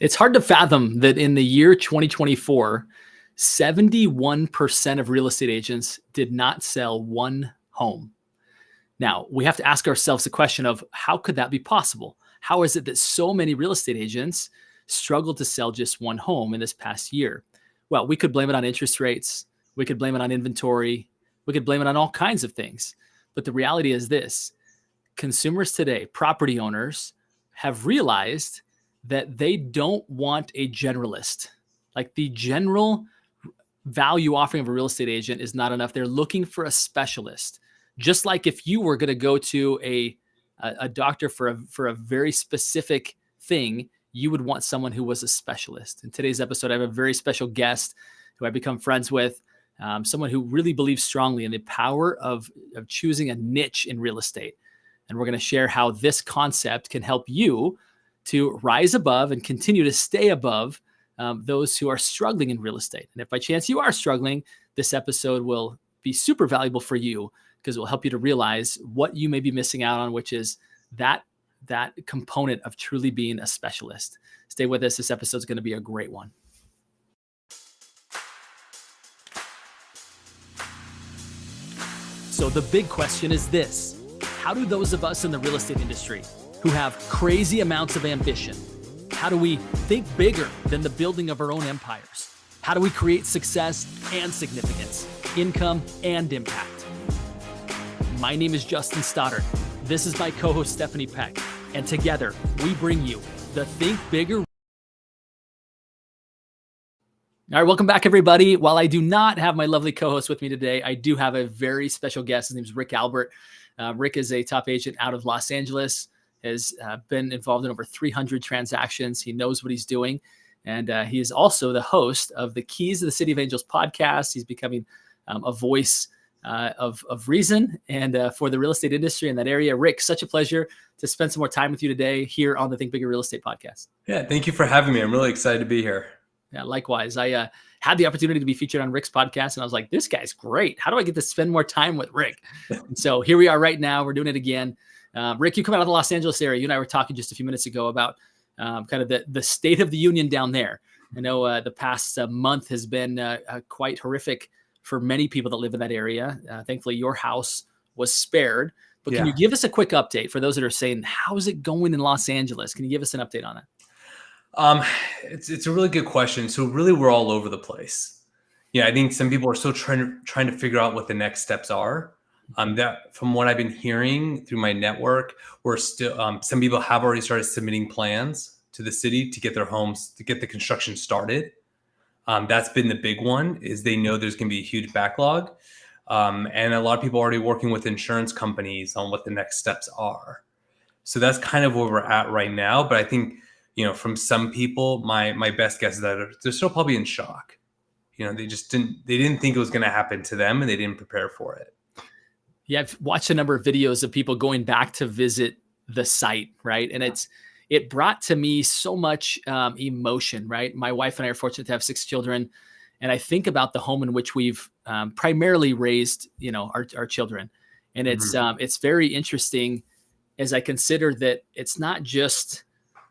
It's hard to fathom that in the year 2024, 71% of real estate agents did not sell one home. Now, we have to ask ourselves the question of how could that be possible? How is it that so many real estate agents struggled to sell just one home in this past year? Well, we could blame it on interest rates. We could blame it on inventory. We could blame it on all kinds of things. But the reality is this: consumers today, property owners, have realized that they don't want a generalist. Like the general value offering of a real estate agent is not enough. They're looking for a specialist. Just like if you were going to go to a doctor for a very specific thing, you would want someone who was a specialist. In today's episode, I have a very special guest who I've become friends with, someone who really believes strongly in the power of choosing a niche in real estate. And we're going to share how this concept can help you to rise above and continue to stay above those who are struggling in real estate. And if by chance you are struggling, this episode will be super valuable for you because it will help you to realize what you may be missing out on, which is that component of truly being a specialist. Stay with us. This episode is going to be a great one. So the big question is this: how do those of us in the real estate industry who have crazy amounts of ambition, how do we think bigger than the building of our own empires? How do we create success and significance, income and impact? My name is Justin Stoddard. This is my co-host Stephanie Peck. And together we bring you the Think Bigger. All right, welcome back, everybody. While I do not have my lovely co-host with me today, I do have a very special guest. His name is Rick Albert. Rick is a top agent out of Los Angeles, has been involved in over 300 transactions. He knows what he's doing. And he is also the host of the Keys to the City of Angels podcast. He's becoming a voice of reason and for the real estate industry in that area. Rick, such a pleasure to spend some more time with you today here on the Think Bigger Real Estate podcast. Yeah, thank you for having me. I'm really excited to be here. Yeah, likewise. I had the opportunity to be featured on Rick's podcast, and I was like, this guy's great. How do I get to spend more time with Rick? And so here we are right now. We're doing it again. Rick, you come out of the Los Angeles area. You and I were talking just a few minutes ago about kind of the state of the union down there. I know the past month has been quite horrific for many people that live in that area. Thankfully, your house was spared. But can you give us a quick update for those that are saying, how's it going in Los Angeles? Can you give us an update on that? It's a really good question. So really, we're all over the place. Yeah, I think some people are still trying to figure out what the next steps are. That from what I've been hearing through my network, we're still some people have already started submitting plans to the city to get their homes, to get the construction started. That's been the big one, is they know there's going to be a huge backlog. And a lot of people are already working with insurance companies on what the next steps are. So that's kind of where we're at right now. But I think, from some people, my best guess is that they're still probably in shock. They didn't think it was going to happen to them, and they didn't prepare for it. Yeah, I've watched a number of videos of people going back to visit the site, right? And it brought to me so much emotion, right? My wife and I are fortunate to have 6 children, and I think about the home in which we've primarily raised, our children, and it's very interesting as I consider that it's not just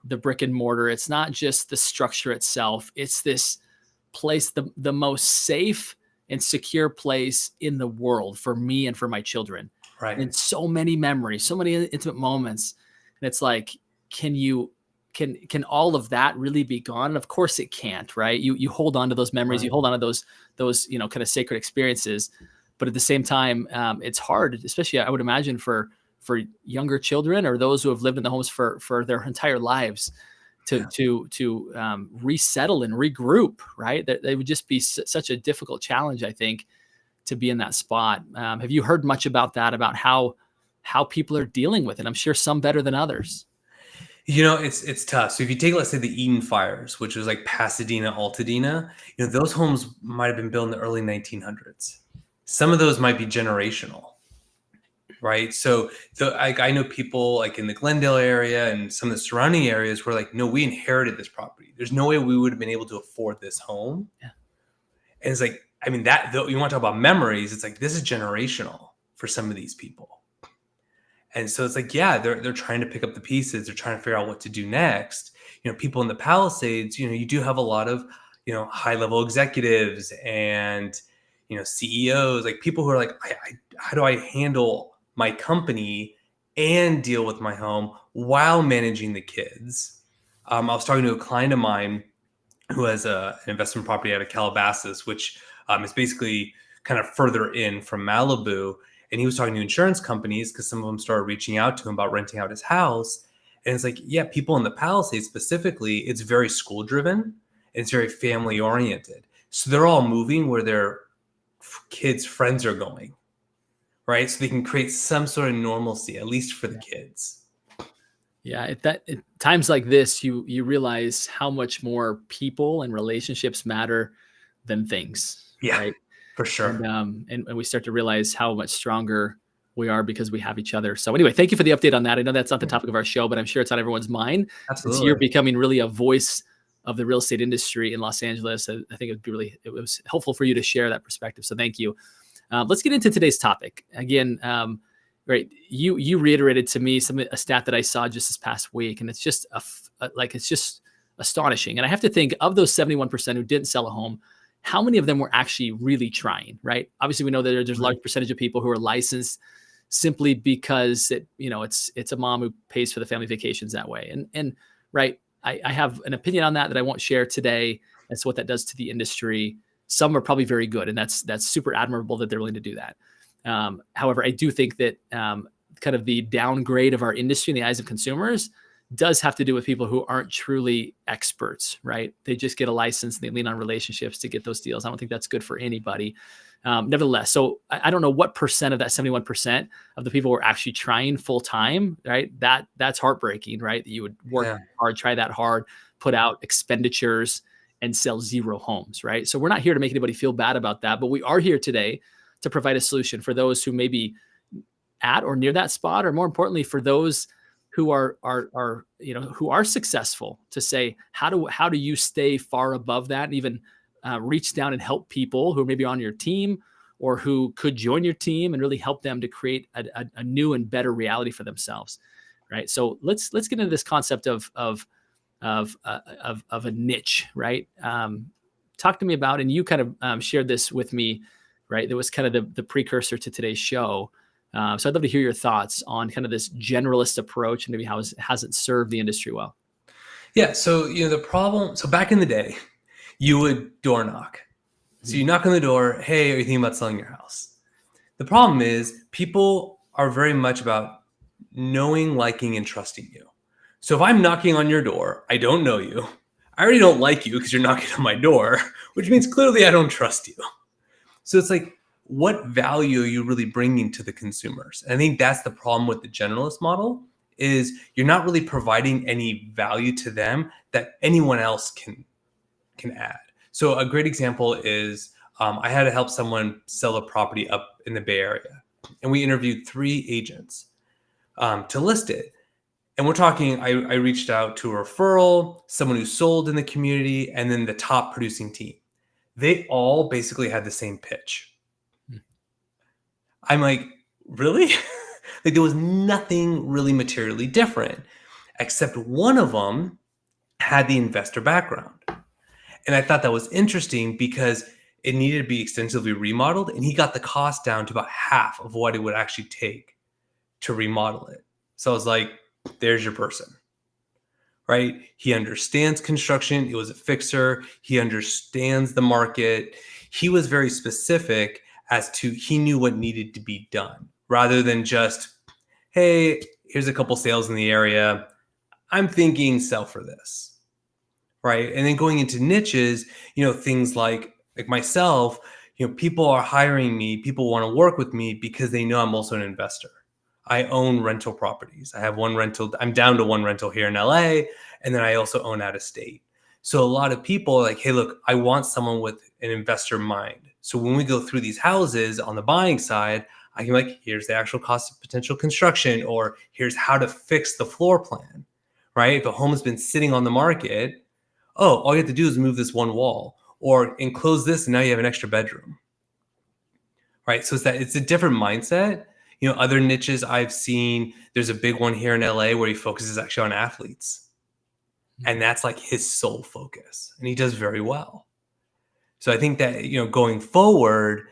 the brick and mortar, it's not just the structure itself, it's this place, the most safe and secure place in the world for me and for my children. Right. And so many memories, so many intimate moments. And it's like, can all of that really be gone? And of course it can't, right? You hold on to those memories, right. You hold on to those, kind of sacred experiences. But at the same time, it's hard, especially I would imagine for younger children or those who have lived in the homes for their entire lives to resettle and regroup, right? That they would just be such a difficult challenge, I think, to be in that spot. Have you heard much about that, about how people are dealing with it? I'm sure some better than others. It's tough. So if you take, let's say, the Eden fires, which was like Pasadena, Altadena, those homes might have been built in the early 1900s. Some of those might be generational. Right. So I know people like in the Glendale area and some of the surrounding areas where like, no, we inherited this property. There's no way we would have been able to afford this home. Yeah. And it's like, I mean, that though you want to talk about memories, it's like, this is generational for some of these people. And so it's like, yeah, they're trying to pick up the pieces. They're trying to figure out what to do next. People in the Palisades, you do have a lot of, high level executives and, CEOs, like people who are like, how do I handle my company and deal with my home while managing the kids? I was talking to a client of mine who has an investment property out of Calabasas, which is basically kind of further in from Malibu. And he was talking to insurance companies because some of them started reaching out to him about renting out his house. And it's like, yeah, people in the Palisades specifically, it's very school driven and it's very family oriented. So they're all moving where their kids' friends are going, right? So they can create some sort of normalcy, at least for the kids. Yeah, at times like this, you realize how much more people and relationships matter than things, Yeah, right? for sure. And we start to realize how much stronger we are because we have each other. So anyway, thank you for the update on that. I know that's not the topic of our show, but I'm sure it's on everyone's mind. Since you're Absolutely. becoming really a voice of the real estate industry in Los Angeles, I think it was helpful for you to share that perspective. So thank you. Let's get into today's topic. Again, right, you reiterated to me a stat that I saw just this past week, and it's just it's just astonishing. And I have to think, of those 71% who didn't sell a home, how many of them were actually really trying, right? Obviously, we know that there's a large percentage of people who are licensed simply because it's a mom who pays for the family vacations that way. And right, I have an opinion on that I won't share today as to what that does to the industry. Some are probably very good, and that's super admirable that they're willing to do that. However, I do think that kind of the downgrade of our industry in the eyes of consumers does have to do with people who aren't truly experts, right? They just get a license and they lean on relationships to get those deals. I don't think that's good for anybody. Nevertheless, so I don't know what percent of that 71% of the people were actually trying full time, right? That's heartbreaking, right? That you would work hard, try that hard, put out expenditures and sell 0 homes, right? So we're not here to make anybody feel bad about that, but we are here today to provide a solution for those who may be at or near that spot, or more importantly, for those who are who are successful, to say, how do you stay far above that and even reach down and help people who may be on your team or who could join your team and really help them to create a new and better reality for themselves, right? So let's get into this concept of a niche, right? Talk to me about, and you kind of shared this with me, right? That was kind of the precursor to today's show. So I'd love to hear your thoughts on kind of this generalist approach and maybe how it hasn't served the industry well. Yeah. So, the problem, so back in the day, you would door knock. So you knock on the door, hey, are you thinking about selling your house? The problem is people are very much about knowing, liking, and trusting you. So if I'm knocking on your door, I don't know you. I already don't like you because you're knocking on my door, which means clearly I don't trust you. So it's like, what value are you really bringing to the consumers? And I think that's the problem with the generalist model, is you're not really providing any value to them that anyone else can add. So a great example is I had to help someone sell a property up in the Bay Area, and we interviewed 3 agents to list it. And we're talking, I reached out to a referral, someone who sold in the community, and then the top producing team. They all basically had the same pitch. I'm like, really? Like, there was nothing really materially different, except one of them had the investor background. And I thought that was interesting because it needed to be extensively remodeled, and he got the cost down to about half of what it would actually take to remodel it. So I was like, there's your person, right? He understands construction. It was a fixer. He understands the market. He was very specific as to, he knew what needed to be done, rather than just, hey, here's a couple sales in the area, I'm thinking sell for this, right? And then going into niches, things like myself, people are hiring me, people want to work with me because they know I'm also an investor. I own rental properties. I have one rental. I'm down to one rental here in LA. And then I also own out of state. So a lot of people are like, hey, look, I want someone with an investor mind. So when we go through these houses on the buying side, I can be like, here's the actual cost of potential construction, or here's how to fix the floor plan, right? If a home has been sitting on the market, all you have to do is move this one wall or enclose this, and now you have an extra bedroom, right? So it's a different mindset. Other niches I've seen, there's a big one here in LA where he focuses actually on athletes. And that's like his sole focus. And he does very well. So I think that, going forward,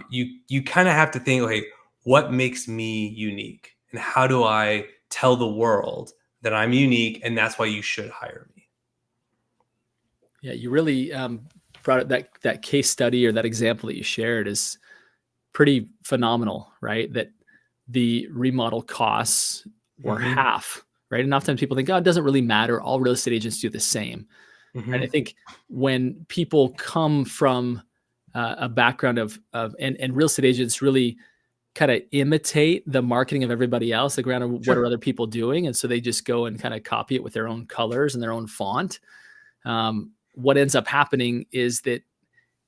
you kind of have to think, okay, what makes me unique? And how do I tell the world that I'm unique and that's why you should hire me? Yeah, you really brought up that case study, or that example that you shared is pretty phenomenal, right? That the remodel costs were half, right? And oftentimes people think, oh, it doesn't really matter. All real estate agents do the same. And I think when people come from a background and real estate agents really kind of imitate the marketing of everybody else, like around what are other people doing, and so they just go and kind of copy it with their own colors and their own font. What ends up happening is that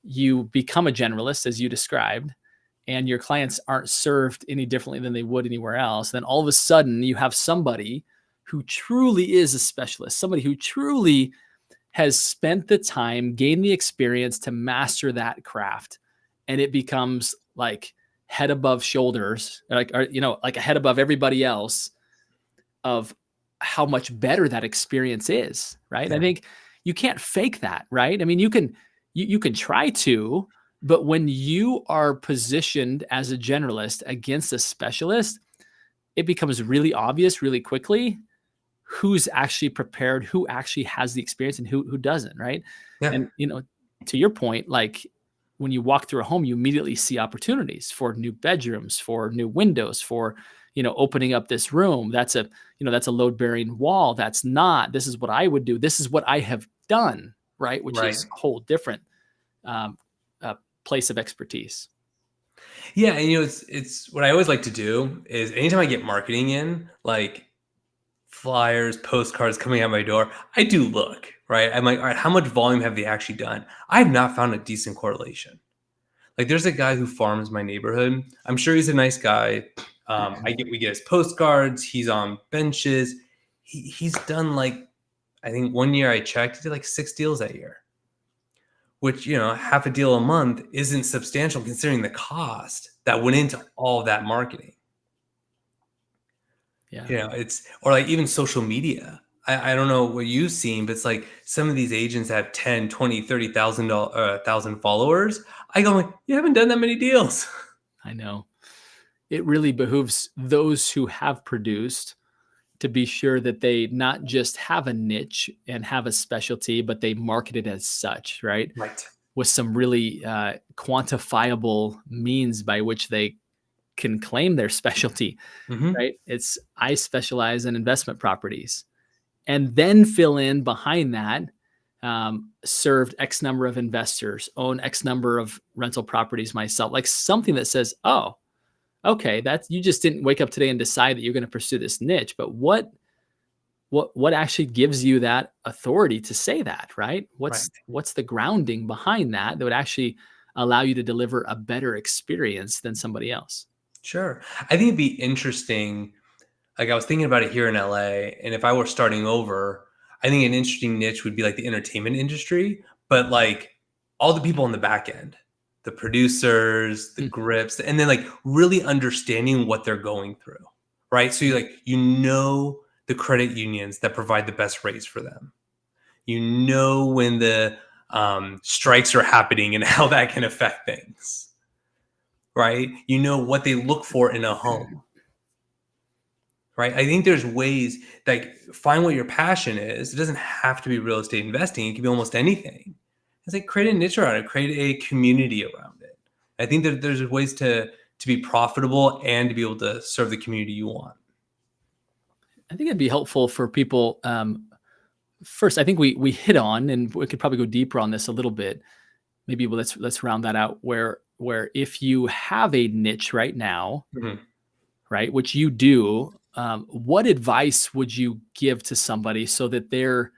you become a generalist, as you described, and your clients aren't served any differently than they would anywhere else. Then all of a sudden you have somebody who truly is a specialist, somebody who truly has spent the time, gained the experience to master that craft. And it becomes like head above shoulders, like a head above everybody else, of how much better that experience is, right? Yeah. I think you can't fake that, right? I mean, you can try to, but when you are positioned as a generalist against a specialist, it becomes really obvious really quickly who's actually prepared, who actually has the experience, and who doesn't, right? Yeah. And to your point, like when you walk through a home, you immediately see opportunities for new bedrooms, for new windows, for opening up this room. That's a load-bearing wall. That's not. This is what I would do. This is what I have done, right? Which is a whole different place of expertise. Yeah, and it's what I always like to do is anytime I get marketing in, like flyers, postcards coming out my door, I do look, right? I'm like, all right, how much volume have they actually done? I have not found a decent correlation. Like there's a guy who farms my neighborhood. I'm sure he's a nice guy. We get his postcards. He's on benches. He's done like, I think one year I checked, he did like 6 deals that year, which, half a deal a month isn't substantial considering the cost that went into all that marketing. Yeah. It's, or like even social media. I don't know what you've seen, but it's like some of these agents have 10, 20, 30,000 followers. I go, like, you haven't done that many deals. I know. It really behooves those who have produced to be sure that they not just have a niche and have a specialty, but they market it as such, right? Right. With some really quantifiable means by which they can claim their specialty, right? It's, I specialize in investment properties, and then fill in behind that, served X number of investors, own X number of rental properties myself, like something that says, oh, okay, that's, you just didn't wake up today and decide that you're going to pursue this niche, but what actually gives you that authority to say that, right? What's the grounding behind that would actually allow you to deliver a better experience than somebody else? Sure. I think it'd be interesting. Like I was thinking about it here in LA, and if I were starting over, I think an interesting niche would be like the entertainment industry, but like all the people on the back end, the producers, the grips, and then like really understanding what they're going through, right? So the credit unions that provide the best rates for them. When the strikes are happening and how that can affect things, right? What they look for in a home, right? I think there's ways, like, find what your passion is. It doesn't have to be real estate investing. It can be almost anything. It's like create a niche around it, create a community around it. I think that there's ways to be profitable and to be able to serve the community you want. I think it'd be helpful for people. First, I think we hit on, and we could probably go deeper on this a little bit. Maybe let's round that out. Where if you have a niche right now, right, which you do, what advice would you give to somebody so that their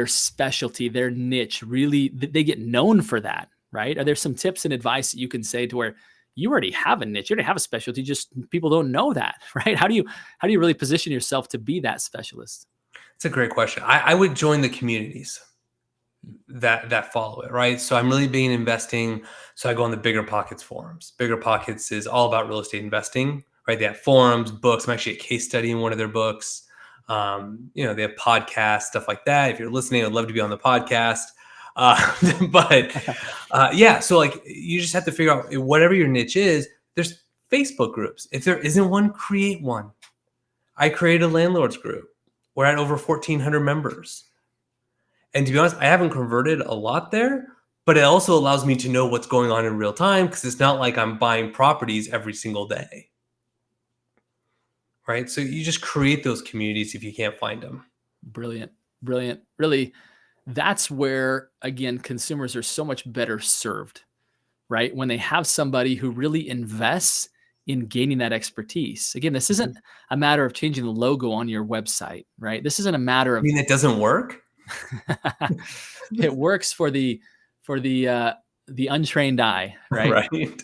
specialty, their niche, really they get known for that, right? Are there some tips and advice that you can say to where you already have a niche, you already have a specialty, just people don't know that, right? How do you really position yourself to be that specialist? It's a great question. I would join the communities that follow it, right? So I'm really big in investing. So I go on the Bigger Pockets forums. Bigger Pockets is all about real estate investing, right? They have forums, books. I'm actually a case study in one of their books. They have podcasts, stuff like that. If you're listening, I'd love to be on the podcast. But yeah, so like you just have to figure out whatever your niche is. There's Facebook groups. If there isn't one, create one. I created a landlords group. We're at over 1,400 members. And to be honest, I haven't converted a lot there, but it also allows me to know what's going on in real time because it's not like I'm buying properties every single day. Right? So you just create those communities if you can't find them. Brilliant. Brilliant. Really, that's where, again, consumers are so much better served, right? When they have somebody who really invests in gaining that expertise. Again, this isn't a matter of changing the logo on your website, right? This isn't a matter of. I mean, it doesn't work. It works for the untrained eye, right? Right.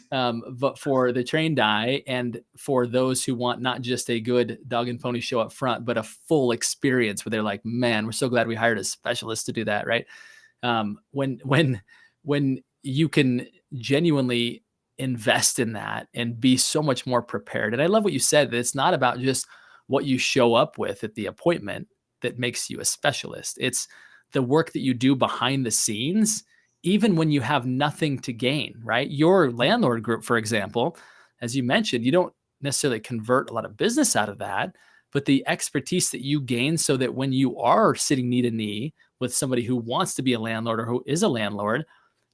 But for the trained eye and for those who want not just a good dog and pony show up front, but a full experience where they're like, man, we're so glad we hired a specialist to do that, right? When you can genuinely invest in that and be so much more prepared. And I love what you said, that it's not about just what you show up with at the appointment that makes you a specialist. It's the work that you do behind the scenes, even when you have nothing to gain, right? Your landlord group, for example, as you mentioned, you don't necessarily convert a lot of business out of that, but the expertise that you gain so that when you are sitting knee to knee with somebody who wants to be a landlord or who is a landlord,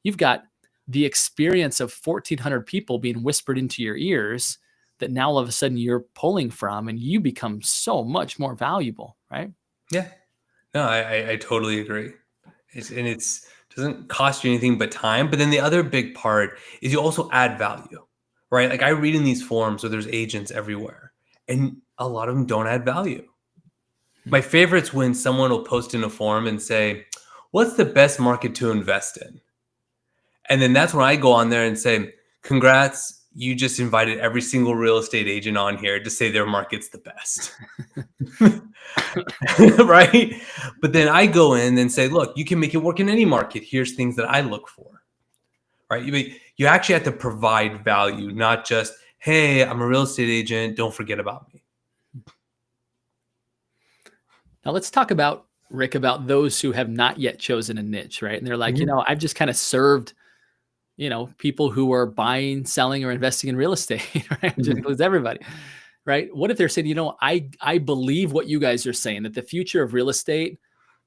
you've got the experience of 1,400 people being whispered into your ears that now all of a sudden you're pulling from, and you become so much more valuable, right? Yeah. No, I totally agree. It doesn't cost you anything but time. But then the other big part is you also add value, right? Like I read in these forums where there's agents everywhere, and a lot of them don't add value. My favorite's when someone will post in a forum and say, what's the best market to invest in? And then that's when I go on there and say, congrats, you just invited every single real estate agent on here to say their market's the best. Right? But then I go in and say, look, you can make it work in any market. Here's things that I look for. Right? You actually have to provide value, not just, hey, I'm a real estate agent, don't forget about me. Now let's talk about, Rick, about those who have not yet chosen a niche, right? And they're like, I've just kind of served, people who are buying, selling, or investing in real estate, right? Which includes everybody, right? What if they're saying, I believe what you guys are saying, that the future of real estate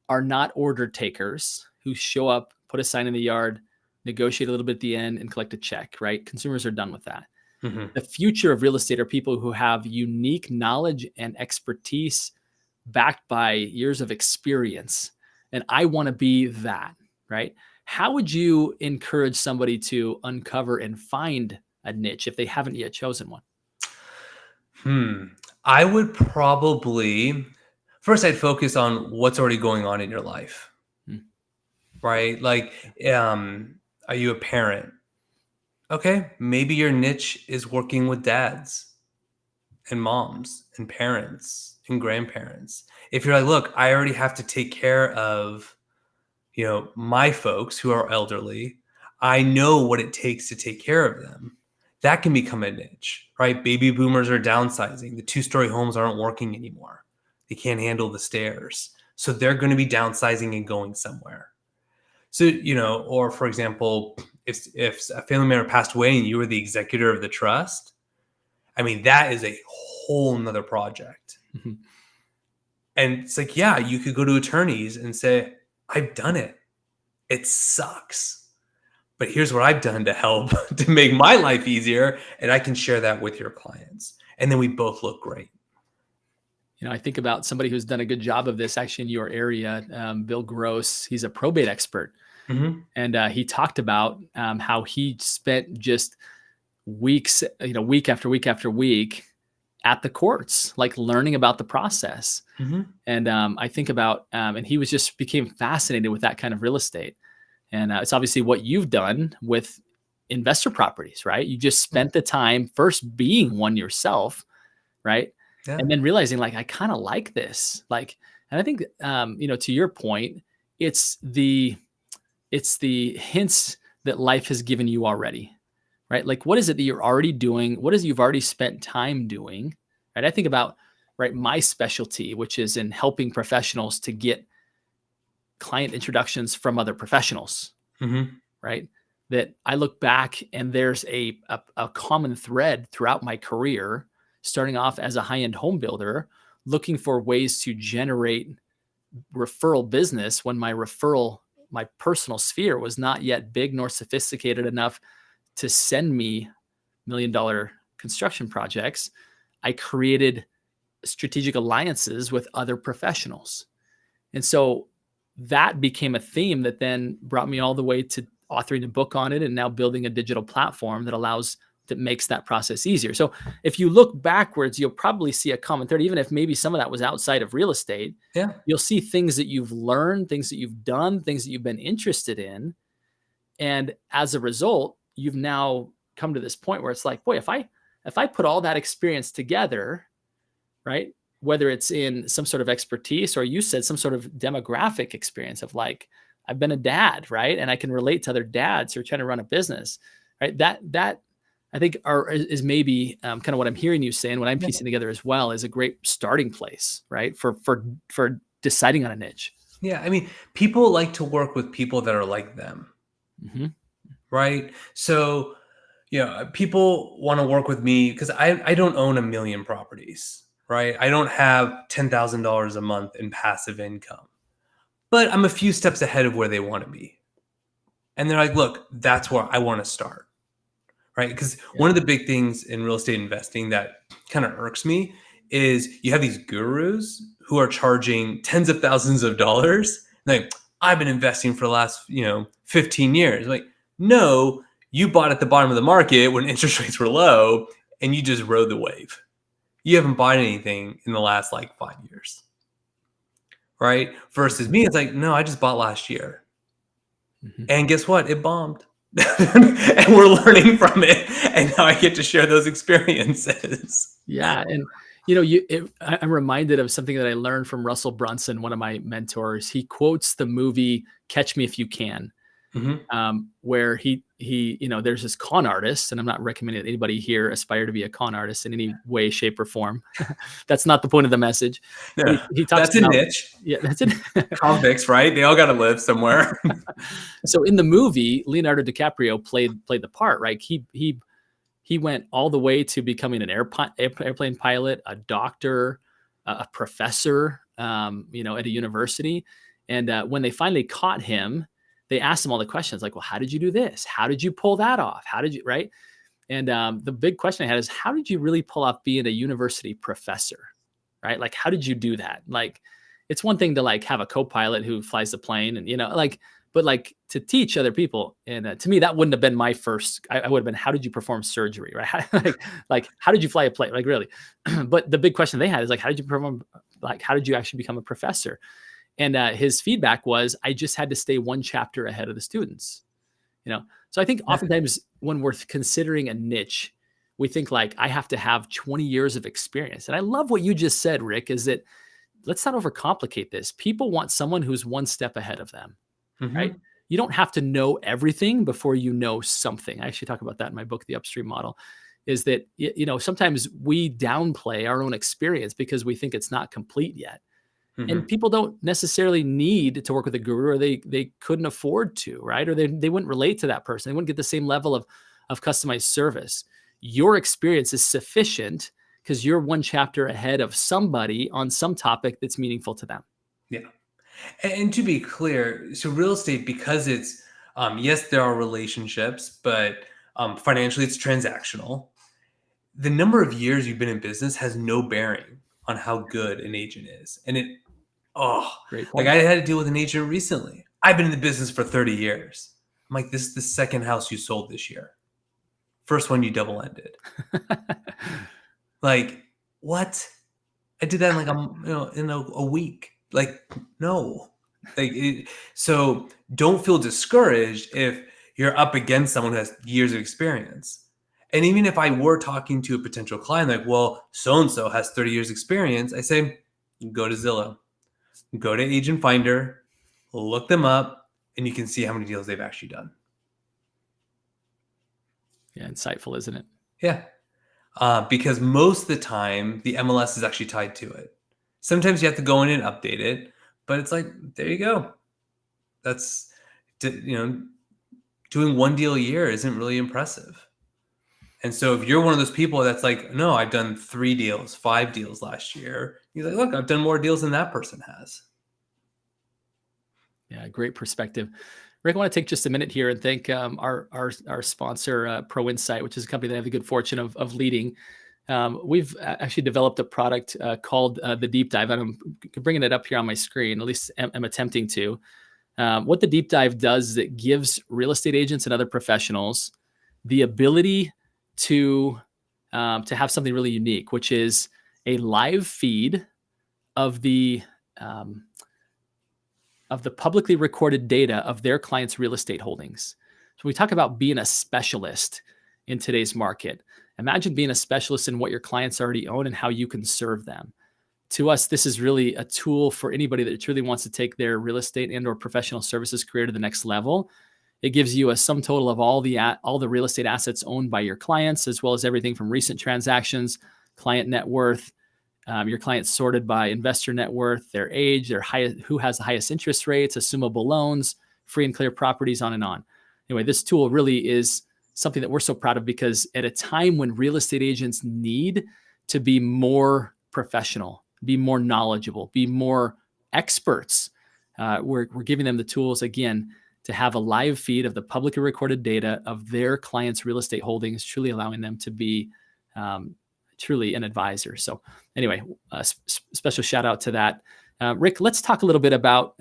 are not order takers who show up, put a sign in the yard, negotiate a little bit at the end, and collect a check, right? Consumers are done with that. The future of real estate are people who have unique knowledge and expertise backed by years of experience. And I want to be that, right? How would you encourage somebody to uncover and find a niche if they haven't yet chosen one? I would probably, first I'd focus on what's already going on in your life, right? Like, are you a parent? Okay, maybe your niche is working with dads and moms and parents and grandparents. If you're like, look, I already have to take care of, my folks who are elderly, I know what it takes to take care of them. That can become a niche, right? Baby boomers are downsizing. The 2-story homes aren't working anymore. They can't handle the stairs. So they're going to be downsizing and going somewhere. So, or for example, if a family member passed away and you were the executor of the trust, I mean, that is a whole nother project. And it's like, yeah, you could go to attorneys and say, I've done it. It sucks. But here's what I've done to help to make my life easier. And I can share that with your clients. And then we both look great. I think about somebody who's done a good job of this actually in your area, Bill Gross. He's a probate expert. And he talked about how he spent just weeks, week after week after week at the courts, like learning about the process. And I think about, and he became fascinated with that kind of real estate. And it's obviously what you've done with investor properties, right? You just spent the time first being one yourself, right? Yeah. And then realizing like, I kind of like this. Like, and I think, to your point, it's the hints that life has given you already, right? Like, what is it that you're already doing? What is it you've already spent time doing, right? I think about, right, my specialty, which is in helping professionals to get client introductions from other professionals, Mm-hmm. right? That I look back and there's a common thread throughout my career, starting off as a high-end home builder, looking for ways to generate referral business when my personal sphere was not yet big nor sophisticated enough to send me $1 million construction projects. I created strategic alliances with other professionals. And so that became a theme that then brought me all the way to authoring a book on it and now building a digital platform that makes that process easier. So if you look backwards, you'll probably see a common thread, even if maybe some of that was outside of real estate. Yeah. You'll see things that you've learned, things that you've done, things that you've been interested in. And as a result, you've now come to this point where it's like, boy, if I put all that experience together, right? Whether it's in some sort of expertise or you said some sort of demographic experience of like, I've been a dad, right? And I can relate to other dads who are trying to run a business, right? That I think is maybe kind of what I'm hearing you saying, what I'm piecing together as well, is a great starting place, right? For deciding on a niche. Yeah. I mean, people like to work with people that are like them, Mm-hmm. right? So, people want to work with me because I don't own a million properties, right? I don't have $10,000 a month in passive income, but I'm a few steps ahead of where they want to be. And they're like, look, that's where I want to start, right? Because one of the big things in real estate investing that kind of irks me is you have these gurus who are charging tens of thousands of dollars. Like, I've been investing for the last, 15 years. Like, no, you bought at the bottom of the market when interest rates were low and you just rode the wave. You haven't bought anything in the last like 5 years, right? Versus me, it's like, no, I just bought last year. Mm-hmm. And guess what? It bombed. And we're learning from it. And now I get to share those experiences. Yeah. And, I'm reminded of something that I learned from Russell Brunson, one of my mentors. He quotes the movie Catch Me If You Can, where he there's this con artist, and I'm not recommending that anybody here aspire to be a con artist in any way, shape, or form. That's not the point of the message. No, he talks that's about, a niche. Yeah, that's it. Convicts, right? They all got to live somewhere. So in the movie, Leonardo DiCaprio played the part, right? He went all the way to becoming an airplane pilot, a doctor, a professor, at a university. And when they finally caught him, they asked him all the questions like, well, how did you do this? How did you pull that off? How did you, right? And the big question I had is, how did you really pull off being a university professor, right? Like, how did you do that? Like, it's one thing to like have a co-pilot who flies the plane and, but like to teach other people. And to me, that wouldn't have been my first, I would have been, how did you perform surgery, right? like, how did you fly a plane? Like, really? But the big question they had is like, how did you perform? Like, how did you actually become a professor? And his feedback was, I just had to stay one chapter ahead of the students, So I think oftentimes when we're considering a niche, we think like, I have to have 20 years of experience. And I love what you just said, Rick, is that let's not overcomplicate this. People want someone who's one step ahead of them, right? You don't have to know everything before you know something. I actually talk about that in my book, The Upstream Model, is that, sometimes we downplay our own experience because we think it's not complete yet. And people don't necessarily need to work with a guru, or they couldn't afford to, right? Or they wouldn't relate to that person. They wouldn't get the same level of customized service. Your experience is sufficient because you're one chapter ahead of somebody on some topic that's meaningful to them. Yeah. And to be clear, so real estate, because it's, yes, there are relationships, but financially it's transactional. The number of years you've been in business has no bearing on how good an agent is. And Great point. like I had to deal with an agent recently. I've been in the business for 30 years. I'm like, this is the second house you sold this year. First one you double-ended. Like, what? I did that in like in a week. Like, no. So don't feel discouraged if you're up against someone who has years of experience. And even if I were talking to a potential client, like, well, so-and-so has 30 years experience, I say, go to Zillow, go to Agent Finder, look them up, and you can see how many deals they've actually done. Yeah, insightful, isn't it? Yeah. Because most of the time the MLS is actually tied to it. Sometimes you have to go in and update it, but it's like, there you go. That's, doing one deal a year isn't really impressive. And so if you're one of those people that's like, no, I've done 3 deals, 5 deals last year, you're like, look, I've done more deals than that person has. Yeah, great perspective. Rick, I want to take just a minute here and thank our sponsor, Pro Insight, which is a company that I have the good fortune of leading. We've actually developed a product called the Deep Dive, and I'm bringing it up here on my screen. At least I'm attempting to. What the Deep Dive does is it gives real estate agents and other professionals the ability to have something really unique, which is a live feed of um, the publicly recorded data of their clients' real estate holdings. So we talk about being a specialist in today's market. Imagine being a specialist in what your clients already own and how you can serve them. To us, this is really a tool for anybody that truly wants to take their real estate and or professional services career to the next level. It gives you a sum total of all the real estate assets owned by your clients, as well as everything from recent transactions, client net worth, your clients sorted by investor net worth, their age, who has the highest interest rates, assumable loans, free and clear properties, on and on. Anyway, this tool really is something that we're so proud of, because at a time when real estate agents need to be more professional, be more knowledgeable, be more experts, we're giving them the tools again to have a live feed of the publicly recorded data of their clients' real estate holdings, truly allowing them to be truly an advisor. So anyway, special shout out to that. Rick, let's talk a little bit about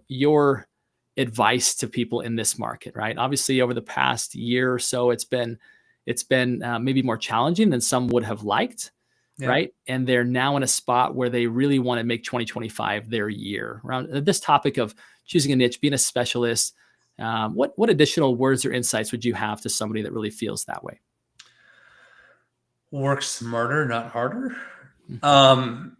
your advice to people in this market, right? Obviously, over the past year or so, it's been maybe more challenging than some would have liked, Yeah. right? And they're now in a spot where they really want to make 2025 their year. Around this topic of choosing a niche, being a specialist, what additional words or insights would you have to somebody that really feels that way? Work smarter, not harder. Mhm.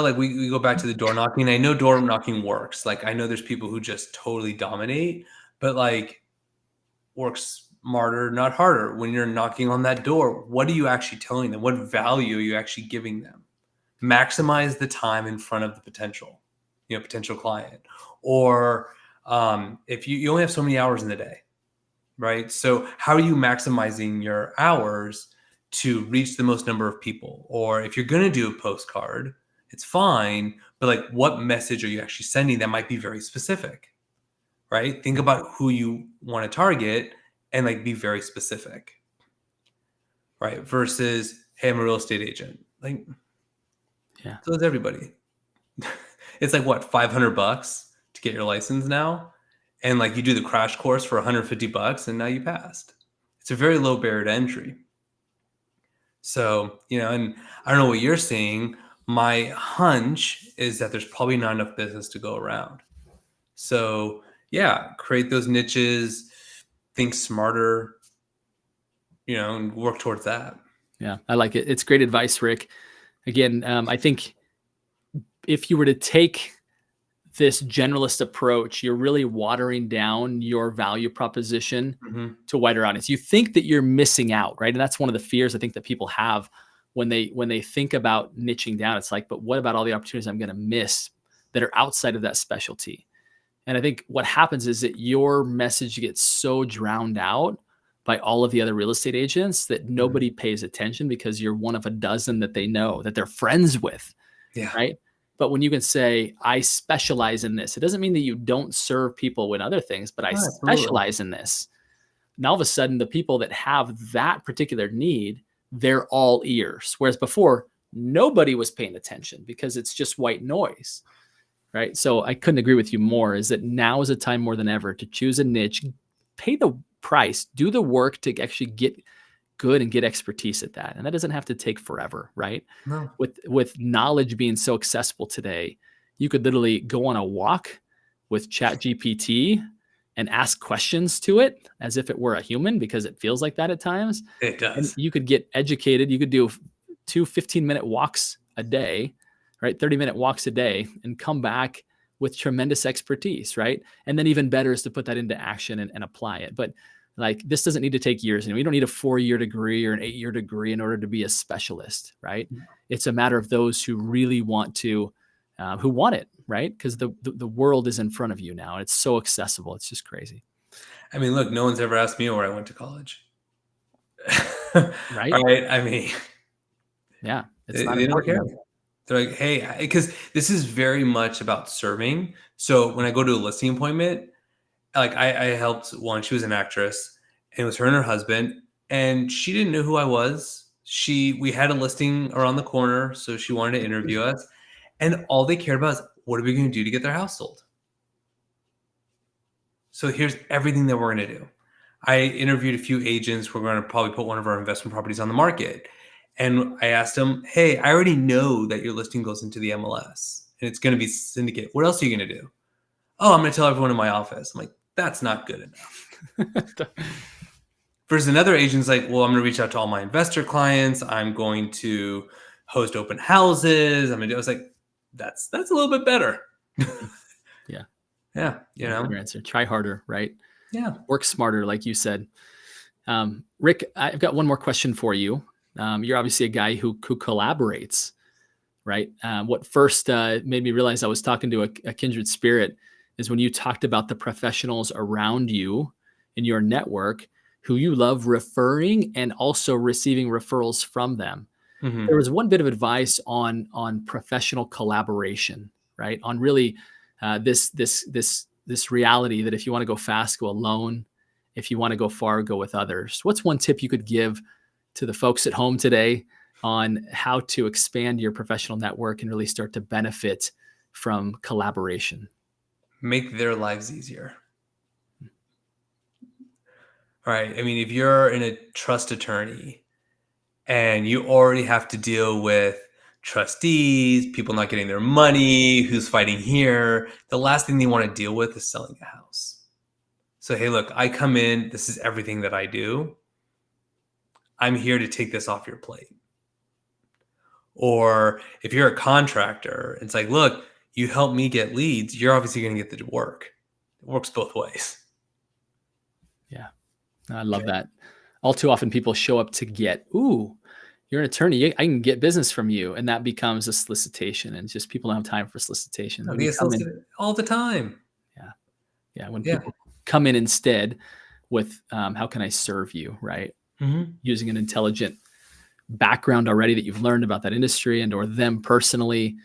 Like we go back to the door knocking. I know door knocking works. Like I know there's people who just totally dominate, but like work smarter, not harder. When you're knocking on that door, what are you actually telling them? What value are you actually giving them? Maximize the time in front of the potential client. Or if you only have so many hours in the day, right? So how are you maximizing your hours to reach the most number of people? Or if you're going to do a postcard, it's fine, but like what message are you actually sending that might be very specific, right? Think about who you want to target and like be very specific, right? Versus, hey, I'm a real estate agent. Like, Yeah. so is everybody. It's like what, $500 to get your license now? And like you do the crash course for $150 and now you passed. It's a very low barrier to entry. So, and I don't know what you're seeing. My hunch is that there's probably not enough business to go around. So, yeah, create those niches, think smarter, and work towards that. Yeah, I like it. It's great advice, Rick. Again, I think if you were to take this generalist approach, you're really watering down your value proposition Mhm. to a wider audience. You think that you're missing out, right? And that's one of the fears I think that people have when they think about niching down. It's like, but what about all the opportunities I'm going to miss that are outside of that specialty? And I think what happens is that your message gets so drowned out by all of the other real estate agents that nobody pays attention, because you're one of a dozen that they know, that they're friends with, Yeah. right? But when you can say, I specialize in this, it doesn't mean that you don't serve people with other things, but I Oh, absolutely. specialize in this. Now, all of a sudden, the people that have that particular need, they're all ears. Whereas before, nobody was paying attention because it's just white noise, right? So I couldn't agree with you more, is that now is a time more than ever to choose a niche, pay the price, do the work to actually get good and get expertise at that. And that doesn't have to take forever, right? No. With knowledge being so accessible today, you could literally go on a walk with ChatGPT and ask questions to it as if it were a human, because it feels like that at times. It And does. you could get educated. You could do 2 15-minute walks a day, right? 30-minute walks a day, and come back with tremendous expertise, right? And then even better is to put that into action and apply it. But Like, this doesn't need to take years. You know, you don't need a 4-year degree or an 8-year degree in order to be a specialist, right? It's a matter of those who really want to, who want it, right? Because the world is in front of you now. It's so accessible. It's just crazy. I mean, look, no one's ever asked me where I went to college. Right? Right? I mean, Yeah. It's they not don't important. care. They're like, hey, because this is very much about serving. So when I go to a listing appointment, like I helped one, she was an actress, and it was her and her husband, and she didn't know who I was. We had a listing around the corner, so she wanted to interview us, and all they cared about is, what are we going to do to get their house sold? So here's everything that we're going to do. I interviewed a few agents. We're going to probably put one of our investment properties on the market. And I asked them, hey, I already know that your listing goes into the MLS and it's going to be syndicated. What else are you going to do? Oh, I'm going to tell everyone in my office. I'm like, that's not good enough. Versus another agent's like, well, I'm going to reach out to all my investor clients. I'm going to host open houses. I was like, that's a little bit better. Yeah. Yeah. You know, Your answer. Try harder, right? Yeah. Work smarter, like you said. Rick, I've got one more question for you. You're obviously a guy who collaborates, right? What first made me realize I was talking to a kindred spirit is when you talked about the professionals around you in your network who you love referring and also receiving referrals from them. Mm-hmm. There was one bit of advice on professional collaboration, right? On really this reality that if you want to go fast, go alone. If you want to go far, go with others. What's one tip you could give to the folks at home today on how to expand your professional network and really start to benefit from collaboration? Make their lives easier. All right. I mean, if you're in a trust attorney and you already have to deal with trustees, people not getting their money, who's fighting here, the last thing they want to deal with is selling a house. So, hey, look, I come in, this is everything that I do. I'm here to take this off your plate. Or if you're a contractor, it's like, look, you help me get leads, you're obviously going to get the work. It works both ways. Yeah, I love that. All too often people show up to get, ooh, you're an attorney, I can get business from you. And that becomes a solicitation, and just people don't have time for solicitation. They get solicited all the time. Yeah. When people come in instead with, how can I serve you, right? Mm-hmm. Using an intelligent background already that you've learned about that industry and or them personally,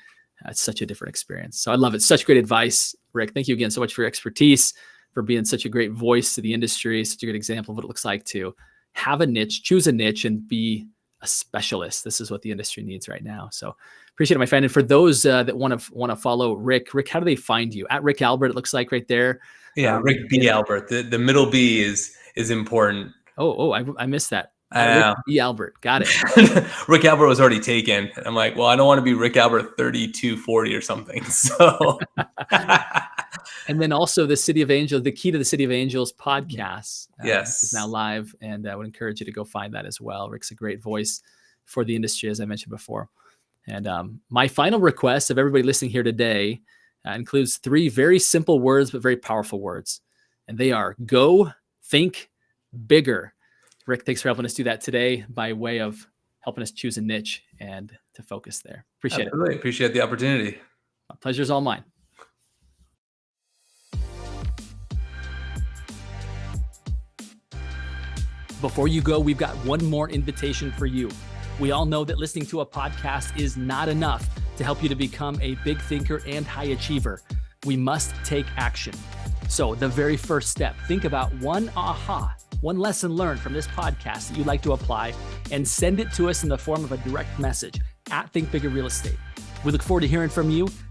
it's such a different experience. So I love it. Such great advice, Rick. Thank you again so much for your expertise, for being such a great voice to the industry, such a good example of what it looks like to have a niche, choose a niche, and be a specialist. This is what the industry needs right now. So appreciate it, my friend. And for those that want to follow Rick, how do they find you? At Rick Albert, it looks like right there. Yeah, Rick B. Albert. The middle B is important. I missed that. Rick B. Albert. Got it. Rick Albert was already taken. I'm like, well, I don't want to be Rick Albert 3240 or something. So, and then also the City of Angels, the Key to the City of Angels podcast. Yes, is now live, and I would encourage you to go find that as well. Rick's a great voice for the industry, as I mentioned before. And my final request of everybody listening here today includes 3 very simple words, but very powerful words. And they are go, think, bigger. Rick, thanks for helping us do that today by way of helping us choose a niche and to focus there. Appreciate it. Appreciate the opportunity. My pleasure's all mine. Before you go, we've got one more invitation for you. We all know that listening to a podcast is not enough to help you to become a big thinker and high achiever. We must take action. So the very first step, think about one lesson learned from this podcast that you'd like to apply, and send it to us in the form of a direct message at Think Bigger Real Estate. We look forward to hearing from you.